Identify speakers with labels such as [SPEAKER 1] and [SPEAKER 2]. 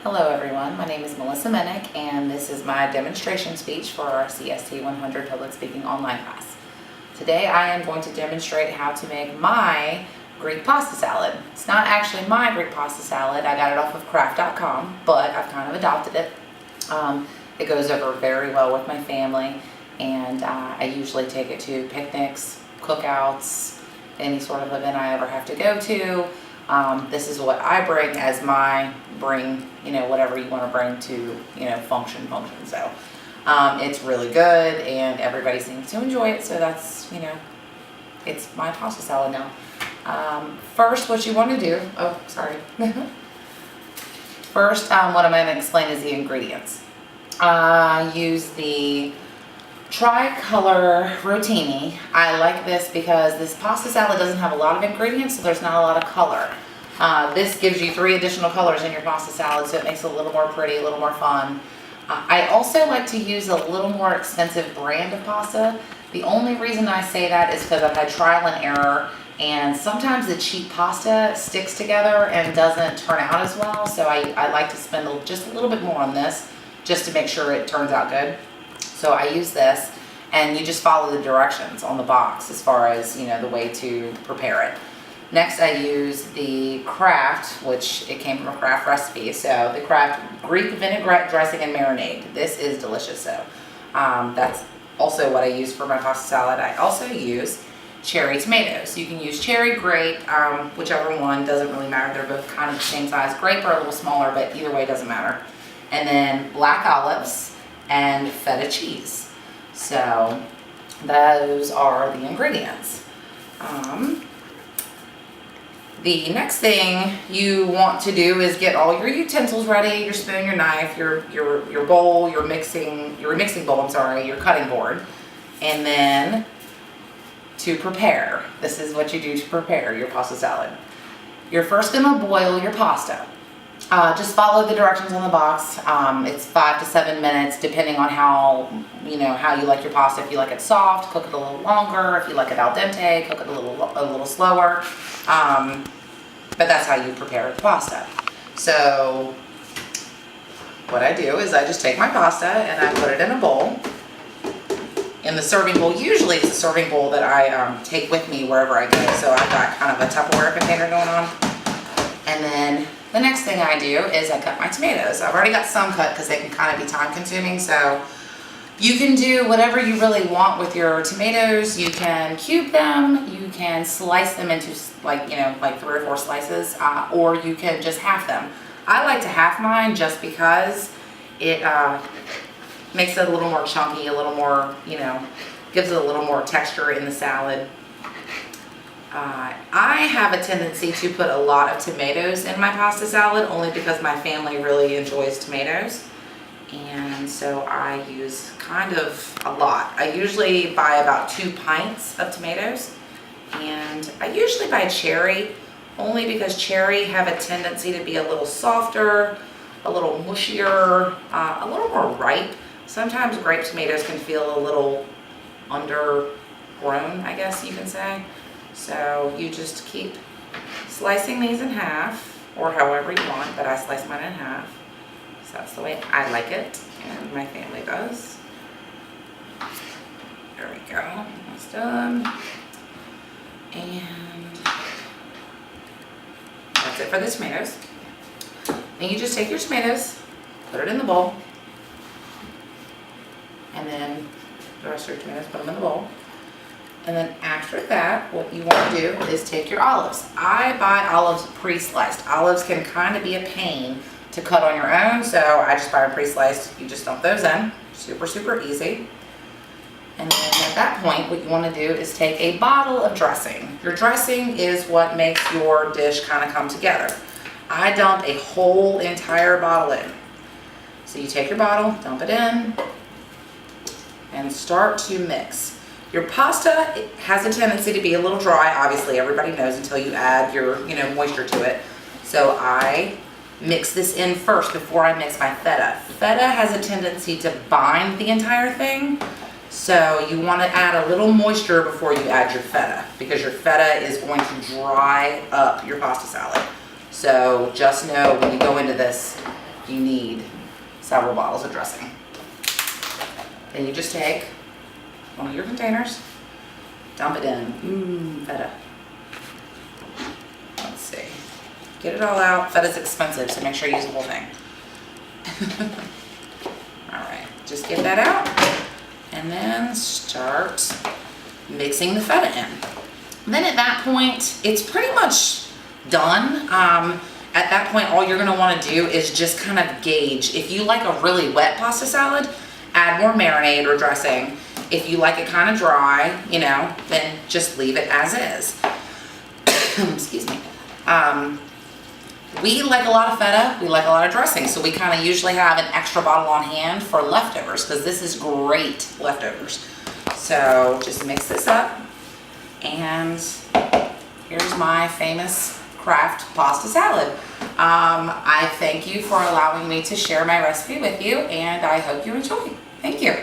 [SPEAKER 1] Hello everyone, my name is Melissa Minnick and this is my demonstration speech for our CST 100 Public Speaking Online class. Today I am going to demonstrate how to make my Greek pasta salad. It's not actually my Greek pasta salad, I got it off of craft.com, but I've kind of adopted it. It goes over very well with my family, and I usually take it to picnics, cookouts, any sort of event I ever have to go to. This is what I bring as my whatever you want to bring to, function. So it's really good and everybody seems to enjoy it. So that's, it's my pasta salad now. First, what you want to do, First, what I'm going to explain is the ingredients. Use the Tricolor Rotini. I like this because this pasta salad doesn't have a lot of ingredients, so there's not a lot of color. This gives you 3 additional colors in your pasta salad, so it makes it a little more pretty, a little more fun. I also like to use a little more expensive brand of pasta. The only reason I say that is because I've had trial and error, and sometimes the cheap pasta sticks together and doesn't turn out as well, so I like to spend just a little bit more on this just to make sure it turns out good. So I use this, and you just follow the directions on the box as far as, the way to prepare it. Next, I use the Kraft, which it came from a Kraft recipe. So the Kraft Greek vinaigrette dressing and marinade. This is delicious. So that's also what I use for my pasta salad. I also use cherry tomatoes. You can use cherry, grape, whichever one, doesn't really matter. They're both kind of the same size. Grape are a little smaller, but either way doesn't matter. And then black olives and feta cheese. So those are the ingredients. The next thing you want to do is get all your utensils ready, your spoon, your knife, your bowl, your mixing bowl, your cutting board. And then to prepare, this is what you do to prepare your pasta salad. You're first gonna boil your pasta. Just follow the directions on the box. It's 5 to 7 minutes, depending on how you like your pasta. If you like it soft, cook it a little longer. If you like it al dente, cook it a little slower. But that's how you prepare the pasta. So what I do is I just take my pasta and I put it in a bowl. In the serving bowl, usually it's a serving bowl that I take with me wherever I go. So I've got kind of a Tupperware container going on. And then the next thing I do is I cut my tomatoes. I've already got some cut because they can kind of be time consuming. So you can do whatever you really want with your tomatoes. You can cube them, you can slice them into like 3 or 4 slices, or you can just half them. I like to half mine just because it makes it a little more chunky, a little more, gives it a little more texture in the salad. I have a tendency to put a lot of tomatoes in my pasta salad only because my family really enjoys tomatoes. And so I use kind of a lot. I usually buy about 2 pints of tomatoes, and I usually buy cherry only because cherry have a tendency to be a little softer, a little mushier, a little more ripe. Sometimes grape tomatoes can feel a little undergrown, I guess you can say. So you just keep slicing these in half, or however you want, but I slice mine in half. So that's the way I like it, and my family does. There we go, that's done. And that's it for the tomatoes. Then you just take your tomatoes, put it in the bowl, and then the rest of your tomatoes, put them in the bowl. And then after that, what you want to do is take your olives. I buy olives pre-sliced. Olives can kind of be a pain to cut on your own, so I just buy them pre-sliced. You just dump those in. Super, super easy. And then at that point, what you want to do is take a bottle of dressing. Your dressing is what makes your dish kind of come together. I dump a whole entire bottle in. So you take your bottle, dump it in, and start to mix. Your pasta, it has a tendency to be a little dry, obviously everybody knows, until you add your moisture to it. So I mix this in first before I mix my feta. Feta has a tendency to bind the entire thing, so you want to add a little moisture before you add your feta, because your feta is going to dry up your pasta salad. So just know when you go into this, you need several bottles of dressing. Then you just take one of your containers, dump it in. Feta. Let's see. Get it all out. Feta's expensive, so make sure you use the whole thing. Alright, just get that out and then start mixing the feta in. Then at that point, it's pretty much done. At that point, all you're gonna wanna do is just kind of gauge. If you like a really wet pasta salad, add more marinade or dressing. If you like it kind of dry, you know, then just leave it as is. Excuse me. We like a lot of feta, we like a lot of dressing, so we kind of usually have an extra bottle on hand for leftovers, because this is great leftovers. So just mix this up, and here's my famous Kraft pasta salad. I thank you for allowing me to share my recipe with you, and I hope you enjoy. Thank you.